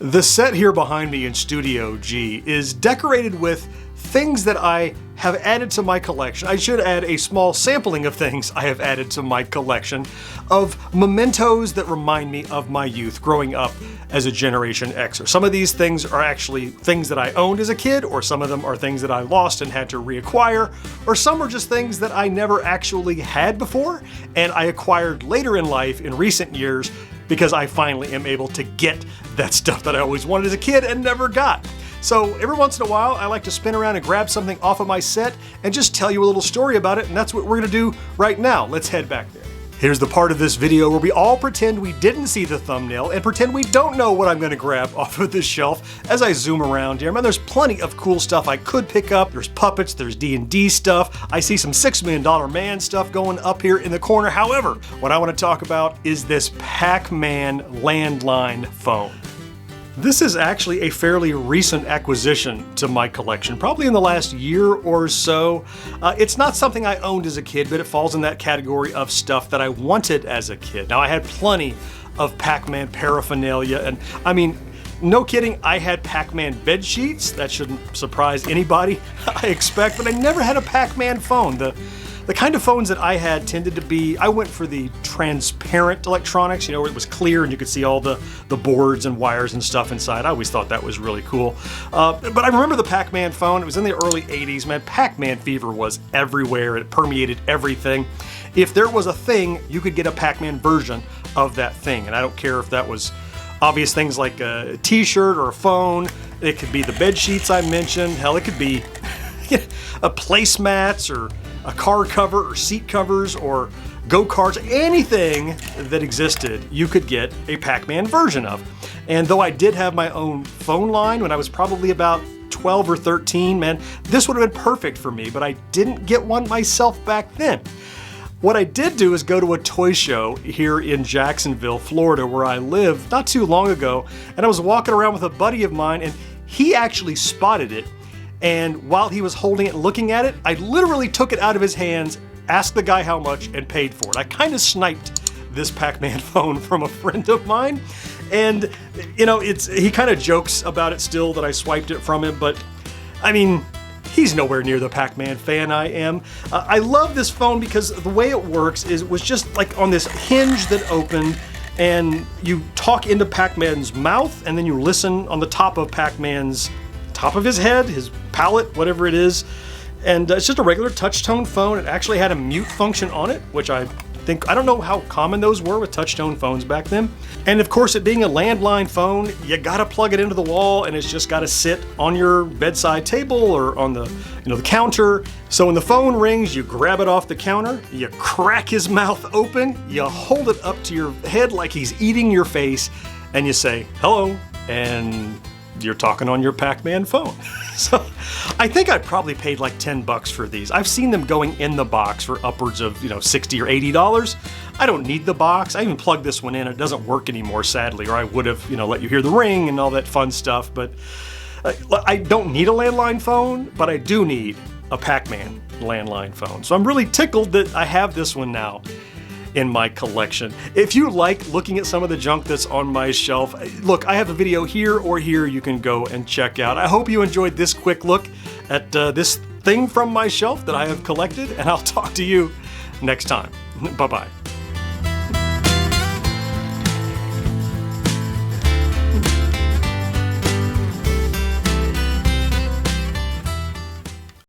The set here behind me in Studio G is decorated with things that I have added to my collection. I should add a small sampling of things I have added to my collection of mementos that remind me of my youth growing up as a Generation Xer. Some of these things are actually things that I owned as a kid, or some of them are things that I lost and had to reacquire, or some are just things that I never actually had before and I acquired later in life in recent years because I finally am able to get that stuff that I always wanted as a kid and never got. So every once in a while, I like to spin around and grab something off of my set and just tell you a little story about it, and that's what we're gonna do right now. Let's head back there. Here's the part of this video where we all pretend we didn't see the thumbnail and pretend we don't know what I'm gonna grab off of this shelf as I zoom around here. Man, there's plenty of cool stuff I could pick up. There's puppets, there's D&D stuff. I see some $6 Million Man stuff going up here in the corner. However, what I wanna talk about is this Pac-Man landline phone. This is actually a fairly recent acquisition to my collection, probably in the last year or so. It's not something I owned as a kid, but it falls in that category of stuff that I wanted as a kid. Now, I had plenty of Pac-Man paraphernalia, and I mean, no kidding, I had Pac-Man bed sheets. That shouldn't surprise anybody, I expect, but I never had a Pac-Man phone. The kind of phones that I had tended to be, I went for the transparent electronics, you know, where it was clear and you could see all the boards and wires and stuff inside. I always thought that was really cool. But I remember the Pac-Man phone. It was in the early 80s, man. Pac-Man fever was everywhere. It permeated everything. If there was a thing, you could get a Pac-Man version of that thing. And I don't care if that was obvious things like a t-shirt or a phone. It could be the bed sheets I mentioned. Hell, it could be placemats or a car cover or seat covers or go-karts, anything that existed, you could get a Pac-Man version of. And though I did have my own phone line when I was probably about 12 or 13, man, this would have been perfect for me, but I didn't get one myself back then. What I did do is go to a toy show here in Jacksonville, Florida, where I live not too long ago, and I was walking around with a buddy of mine, and he actually spotted it. And while he was holding it and looking at it, I literally took it out of his hands, asked the guy how much, and paid for it. I kind of sniped this Pac-Man phone from a friend of mine. And, you know, he kind of jokes about it still that I swiped it from him, but I mean, he's nowhere near the Pac-Man fan I am. I love this phone because the way it works is it was just like on this hinge that opened, and you talk into Pac-Man's mouth, and then you listen on the top of Pac-Man's top of his head, his palate, whatever it is. And it's just a regular touch tone phone. It actually had a mute function on it, which I don't know how common those were with touch tone phones back then. And of course, it being a landline phone, you gotta plug it into the wall, and it's just gotta sit on your bedside table or on the counter. So when the phone rings, you grab it off the counter, you crack his mouth open, you hold it up to your head like he's eating your face, and you say, "Hello," and you're talking on your Pac-Man phone. So I think I probably paid like 10 bucks for these. I've seen them going in the box for upwards of, $60 or $80. I don't need the box. I even plugged this one in. It doesn't work anymore, sadly, or I would have, let you hear the ring and all that fun stuff. But I don't need a landline phone, but I do need a Pac-Man landline phone. So I'm really tickled that I have this one now in my collection. If you like looking at some of the junk that's on my shelf, look, I have a video here or here you can go and check out. I hope you enjoyed this quick look at this thing from my shelf that I have collected, and I'll talk to you next time. Bye-bye.